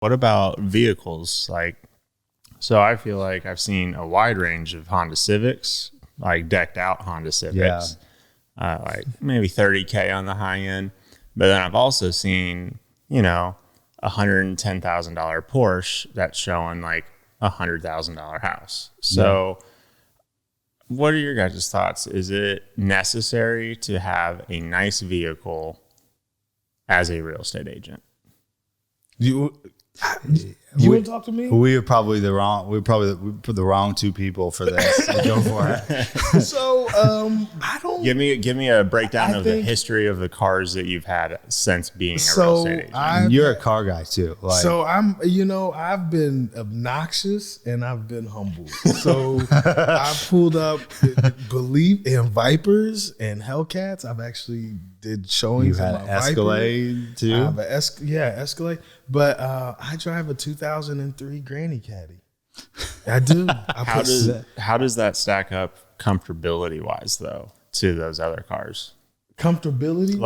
What about vehicles? Like, so I feel like I've seen a wide range of Honda Civics, like decked out Honda Civics, like maybe 30K on the high end. But then I've also seen, $110,000 Porsche that's showing like $100,000 house. So what are your guys' thoughts? Is it necessary to have a nice vehicle as a real estate agent? You want to talk to me? We're probably the wrong two people for this. Go for it. So I don't give me a breakdown of the history of the cars that you've had since being a real estate agent. You're a car guy too. So I've been obnoxious and I've been humble. So I pulled up in Vipers and Hellcats. I've actually did showings. You had an Escalade too? I have Escalade. But I drive a 2003 Granny Caddy. I do. How does that stack up comfortability wise though to those other cars? Comfortability?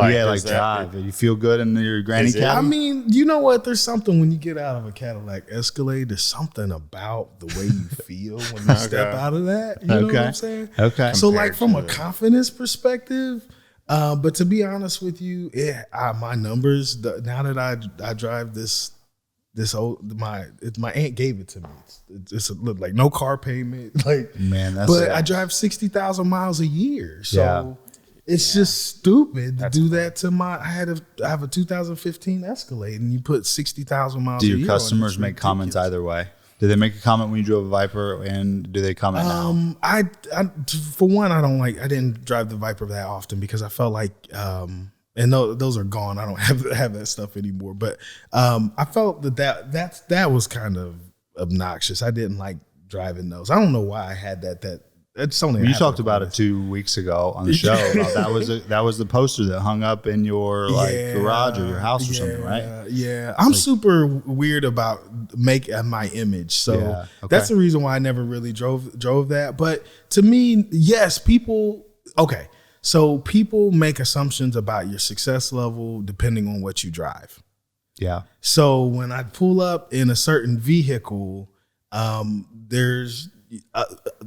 Drive. You feel good in your Granny Caddy? I mean, you know what? There's something when you get out of a Cadillac Escalade, there's something about the way you feel when you step out of that. You know what I'm saying? Okay. So like from a confidence perspective, but to be honest with you, my numbers, now that I drive this my aunt gave it to me. It's like no car payment. Like, man, I drive 60,000 miles a year. So it's just stupid to do that to I have a 2015 Escalade and you put 60,000 miles a year. Do your customers make comments either way? Do they make a comment when you drove a Viper, and do they comment now? I for one, I didn't drive the Viper that often because I felt like, and those are gone. I don't have that stuff anymore. But I felt that was kind of obnoxious. I didn't like driving those. I don't know why I had that. It's something you talked about it 2 weeks ago on the show. That was the poster that hung up in your garage or your house or something, right? Yeah, I'm super weird about my image, so that's the reason why I never really drove that. But to me, yes, people. Okay, so people make assumptions about your success level depending on what you drive. Yeah. So when I pull up in a certain vehicle, there's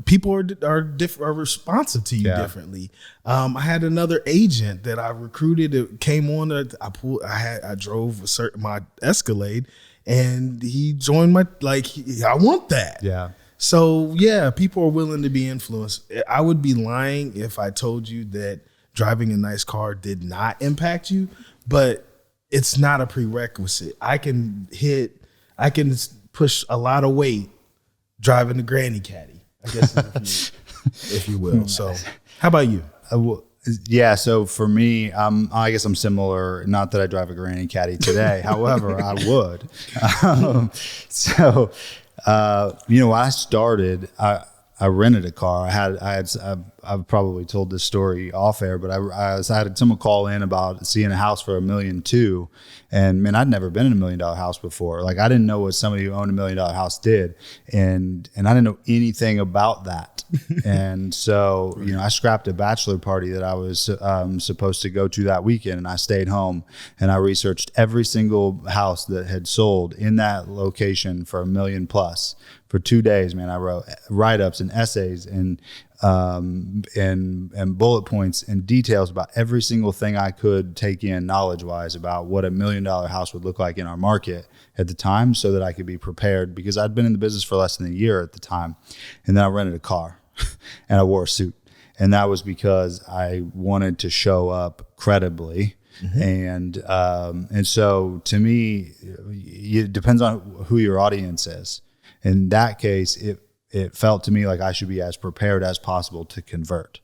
people are responsive to you differently. I had another agent that I recruited that came on. I drove my Escalade, and he joined I want that. Yeah. So people are willing to be influenced. I would be lying if I told you that driving a nice car did not impact you, but it's not a prerequisite. I can push a lot of weight driving the Granny Caddy, I guess, if you will. So how about you? So for me, I guess I'm similar. Not that I drive a Granny Caddy today. However, I would. When I started, I rented a car. I've probably told this story off air, but I had someone call in about seeing a house for $1.2 million. And man, I'd never been in $1 million house before. Like, I didn't know what somebody who owned $1 million house did. And I didn't know anything about that. And so, I scrapped a bachelor party that I was supposed to go to that weekend, and I stayed home and I researched every single house that had sold in that location for $1 million plus. For 2 days, man, I wrote write-ups and essays and bullet points and details about every single thing I could take in knowledge-wise about what $1 million house would look like in our market at the time, so that I could be prepared, because I'd been in the business for less than a year at the time. And then I rented a car and I wore a suit. And that was because I wanted to show up credibly. Mm-hmm. And so to me, it depends on who your audience is. In that case, it felt to me like I should be as prepared as possible to convert.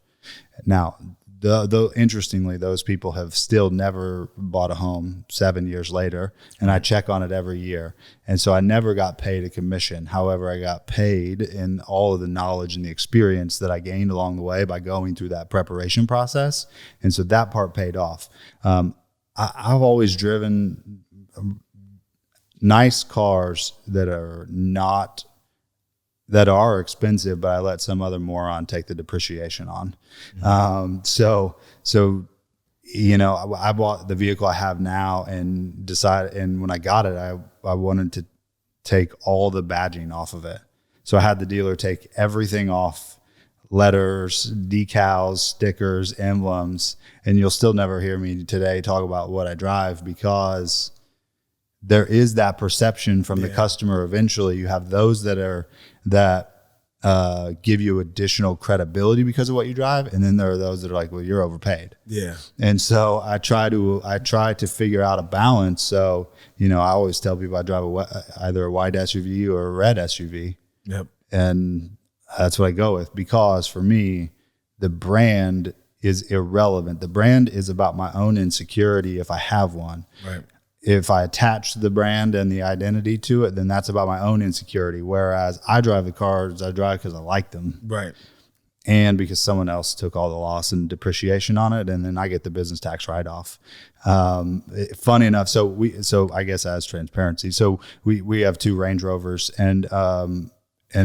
Now, though interestingly, those people have still never bought a home 7 years later, and I check on it every year. And so I never got paid a commission. However, I got paid in all of the knowledge and the experience that I gained along the way by going through that preparation process. And so that part paid off. I've always driven nice cars that are expensive, but I let some other moron take the depreciation on. Mm-hmm. I bought the vehicle I have now and decided, and when I got it, I wanted take all the badging off of it. So I had the dealer take everything off, letters, decals, stickers, emblems, and you'll still never hear me today talk about what I drive, because there is that perception from the customer. Eventually you have those that give you additional credibility because of what you drive, and then there are those that are like, well, you're overpaid. Yeah. And so I try to figure out a balance. So, I always tell people I drive either a white SUV or a red SUV. Yep. And that's what I go with, because for me, the brand is irrelevant. The brand is about my own insecurity if I have one. Right. If I attach the brand and the identity to it, then that's about my own insecurity. Whereas I drive the cars I drive because I like them. Right. And because someone else took all the loss and depreciation on it, and then I get the business tax write-off. Funny enough, so I guess as transparency, so we have 2 Range Rovers, and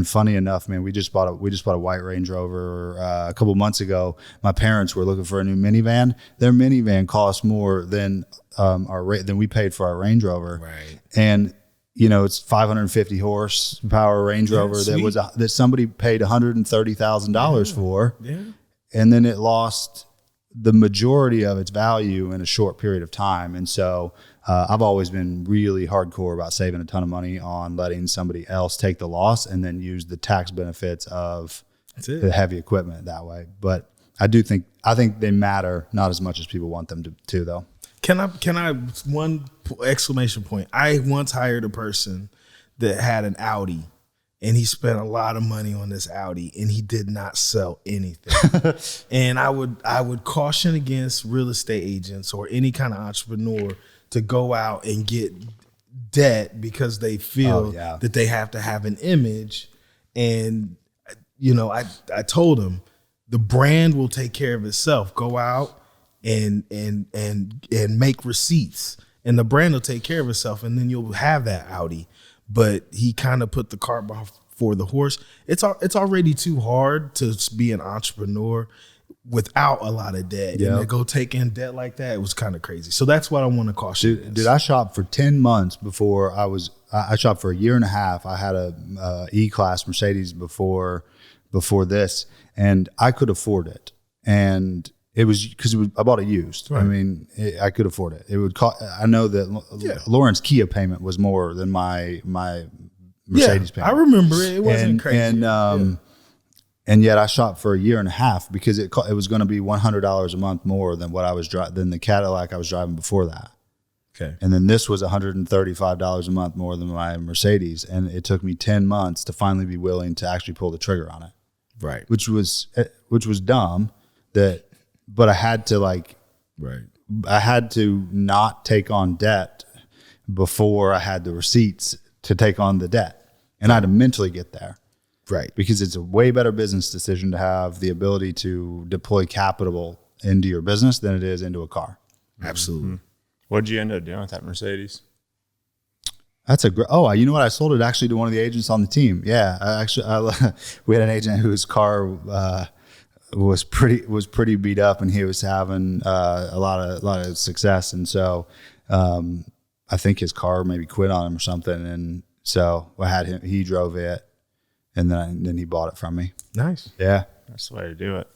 funny enough, man, we just bought a white Range Rover a couple months ago. My parents were looking for a new minivan. Their minivan cost more than than we paid for our Range Rover. Right. And it's 550 horsepower Range Rover that somebody paid $130,000 for. Yeah. And then it lost the majority of its value in a short period of time. And so I've always been really hardcore about saving a ton of money on letting somebody else take the loss and then use the tax benefits of the heavy equipment that way. But I think they matter not as much as people want them to though. Can I one exclamation point? I once hired a person that had an Audi, and he spent a lot of money on this Audi, and he did not sell anything. And I would caution against real estate agents or any kind of entrepreneur to go out and get debt because they feel that they have to have an image. And I told him the brand will take care of itself. Go out and make receipts, and the brand will take care of itself, and then you'll have that Audi. But he kind of put the cart before the horse. It's already too hard to be an entrepreneur without a lot of debt. And to go take in debt like that, it was kind of crazy. So that's what I want to caution. Dude, I shopped for 10 months before I shopped for a year and a half. I had a E-Class Mercedes before this, and I could afford it. And it was because I bought it used. Right. I mean, I could afford it. It would cost. I know that Lauren's Kia payment was more than my Mercedes payment. I remember it. It wasn't crazy. And yet I shopped for a year and a half because it was going to be $100 a month more than what I was than the Cadillac I was driving before that. Okay. And then this was $135 a month more than my Mercedes, and it took me 10 months to finally be willing to actually pull the trigger on it. Right. Which was dumb. But I had to I had to not take on debt before I had the receipts to take on the debt. And I had to mentally get there. Right. Because it's a way better business decision to have the ability to deploy capital into your business than it is into a car. Absolutely. Mm-hmm. What did you end up doing with that Mercedes? That's a great. Oh, you know what? I sold it actually to one of the agents on the team. Yeah, we had an agent whose car was pretty beat up, and he was having a lot of success, and so I think his car maybe quit on him or something, and so I had him. He drove it, and then he bought it from me. Nice. Yeah, that's the way to do it.